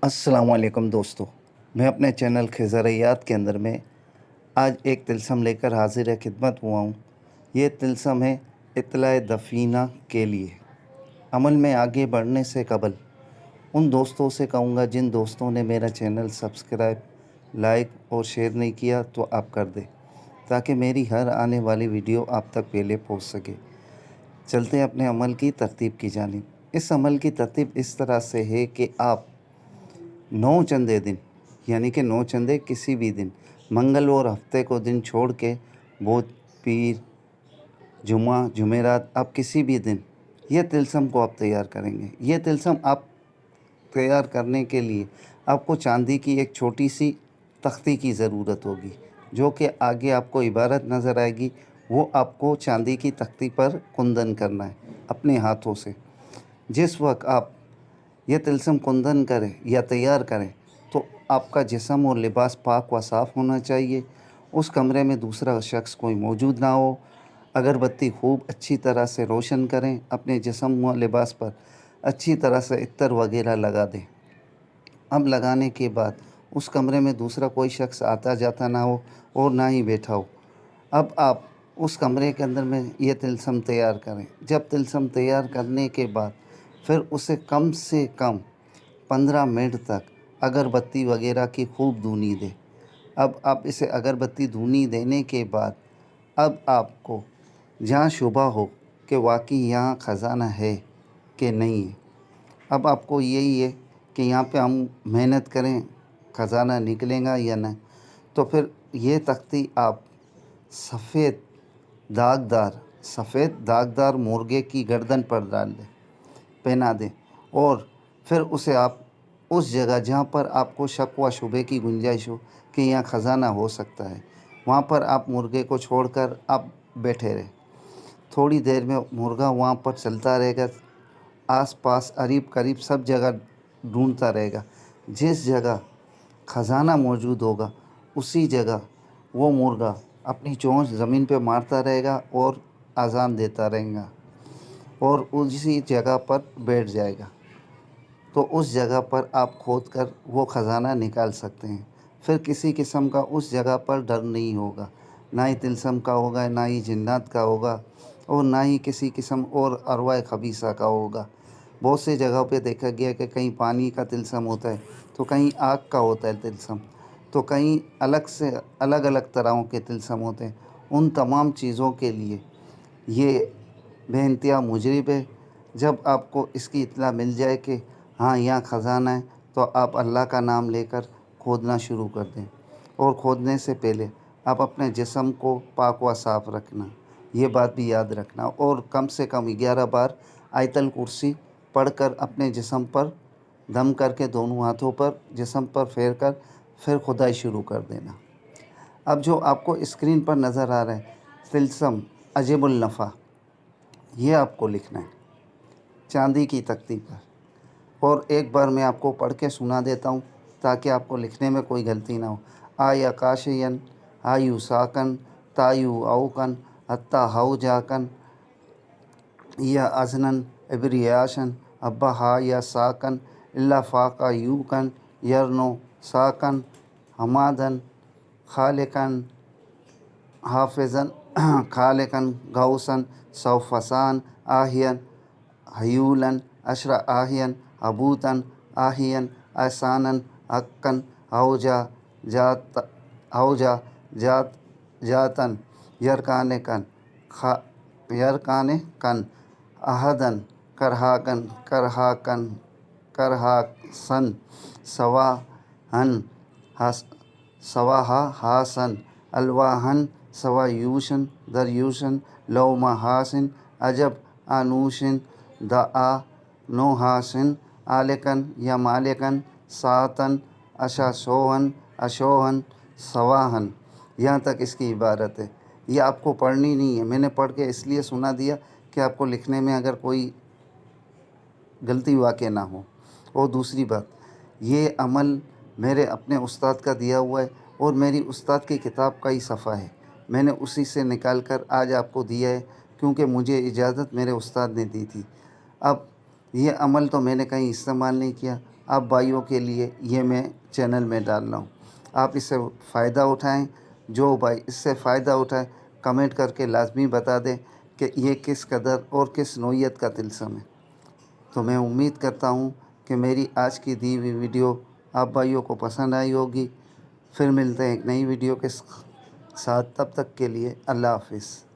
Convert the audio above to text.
अस्सलाम वालेकुम दोस्तों। मैं अपने चैनल खिज़रियात के अंदर में आज एक तिल्सम लेकर हाजिर खिदमत हुआ हूँ। ये तिल्सम है इत्तला दफ़ीना के लिए। अमल में आगे बढ़ने से कबल उन दोस्तों से कहूँगा जिन दोस्तों ने मेरा चैनल सब्सक्राइब, लाइक और शेयर नहीं किया तो आप कर दें, ताकि मेरी हर आने वाली वीडियो आप तक पहले पहुँच सके। चलते हैं अपने अमल की तरतीब की जानिब। इस अमल की तरतीब इस तरह से है कि आप 9 चंदे दिन, यानी कि 9 चंदे किसी भी दिन, मंगल और हफ्ते को दिन छोड़ के बुध, पीर, जुमा, जुमेरात, आप किसी भी दिन ये तिल्सम को आप तैयार करेंगे। ये तिल्सम आप तैयार करने के लिए आपको चांदी की एक छोटी सी तख्ती की ज़रूरत होगी, जो कि आगे आपको इबारत नज़र आएगी। वो आपको चांदी की तख्ती पर कुंदन करना है अपने हाथों से। जिस वक्त आप ये तिल्सम कुंदन करें या तैयार करें तो आपका जिस्म और लिबास पाक व साफ़ होना चाहिए। उस कमरे में दूसरा शख्स कोई मौजूद ना हो। अगरबत्ती खूब अच्छी तरह से रोशन करें। अपने जिस्म व लिबास पर अच्छी तरह से इत्तर वगैरह लगा दें। अब लगाने के बाद उस कमरे में दूसरा कोई शख्स आता जाता ना हो और ना ही बैठा हो। अब आप उस कमरे के अंदर में ये तिल्सम तैयार करें। जब तिल्सम तैयार करने के बाद फिर उसे कम से कम 15 मिनट तक अगरबत्ती वगैरह की खूब धुनी दें। अब आप इसे अगरबत्ती धुनी देने के बाद अब आपको जहाँ शुबा हो कि वाकई यहाँ ख़जाना है कि नहीं है, अब आपको यही है कि यहाँ पे हम मेहनत करें ख़जाना निकलेगा या नहीं, तो फिर ये तख्ती आप सफ़ेद दागदार मुर्गे की गर्दन पर डाल दें, पहना दें। और फिर उसे आप उस जगह जहाँ पर आपको शक व शुबे की गुंजाइश हो कि यहाँ ख़जाना हो सकता है, वहाँ पर आप मुर्गे को छोड़कर आप बैठे रहें। थोड़ी देर में मुर्गा वहाँ पर चलता रहेगा, आस-पास करीब करीब सब जगह ढूंढता रहेगा। जिस जगह ख़जाना मौजूद होगा उसी जगह वो मुर्गा अपनी चोंच ज़मीन पे मारता रहेगा और अज़ान देता रहेगा और उसी जगह पर बैठ जाएगा। तो उस जगह पर आप खोद कर वो ख़जाना निकाल सकते हैं। फिर किसी किस्म का उस जगह पर डर नहीं होगा, ना ही तिल्सम का होगा, ना ही जिन्नात का होगा और ना ही किसी किस्म और अरवाह खबीसा का होगा। बहुत सी जगहों पे देखा गया कि कहीं पानी का तिल्सम होता है, तो कहीं आग का होता है तिल्सम, तो कहीं अलग अलग तरहों के तिल्सम होते हैं। उन तमाम चीज़ों के लिए ये बेइंतहा मुजरिब है। जब आपको इसकी इत्तला मिल जाए कि हाँ यहाँ ख़जाना है, तो आप अल्लाह का नाम लेकर खोदना शुरू कर दें। और खोदने से पहले आप अपने जिस्म को पाक व साफ़ रखना, ये बात भी याद रखना। और कम से कम 11 बार आयतल कुर्सी पढ़कर अपने जिस्म पर दम करके दोनों हाथों पर जिस्म पर फेर कर फिर खुदाई शुरू कर देना। अब जो आपको स्क्रीन पर नज़र आ रहा है तिल्सम अजबुल नफ़ा, ये आपको लिखना है चांदी की तख्ती पर। और एक बार मैं आपको पढ़ के सुना देता हूँ ताकि आपको लिखने में कोई गलती ना हो। आया काशियन आयु साकन तायु आउकन हत्ता हाउ जाकन या अजनन इब्रियाशन अब्बा हा या साकन इल्ला फ़ाका यूकन यरनो साकन हमादन खालिकन हाफिज़न खालिकन गौसन सौफसान आहियन हयूलन अशरा आहियन अबूतन आहियन आसानन अक्कन हौजा जातन यरकान कन अहदन करहाकन सवाहा हासन अलवाहन सवायूशन दरयूशन लौमा हासिन अजब आनूशिन दआ नो हासिन आलिकन या मालिकन सातन अशोहन सवाहन। यहाँ तक इसकी इबारत है। ये आपको पढ़नी नहीं है, मैंने पढ़ के इसलिए सुना दिया कि आपको लिखने में अगर कोई गलती वाक़ई ना हो। और दूसरी बात, ये अमल मेरे अपने उस्ताद का दिया हुआ है और मेरी उस्ताद की किताब का ही सफ़ा है, मैंने उसी से निकाल कर आज आपको दिया है, क्योंकि मुझे इजाज़त मेरे उस्ताद ने दी थी। अब ये अमल तो मैंने कहीं इस्तेमाल नहीं किया, آپ بھائیوں کے لیے یہ میں چینل میں ڈال رہا ہوں، آپ اس سے فائدہ اٹھائیں۔ جو بھائی اس سے فائدہ اٹھائے کمنٹ کر کے لازمی بتا دیں کہ یہ کس قدر اور کس نوعیت کا طلسم ہے۔ تو میں امید کرتا ہوں کہ میری آج کی دی ہوئی ویڈیو آپ بھائیوں کو پسند آئی ہوگی۔ پھر ملتے ہیں ایک نئی ویڈیو کے ساتھ، تب تک کے لیے اللہ حافظ۔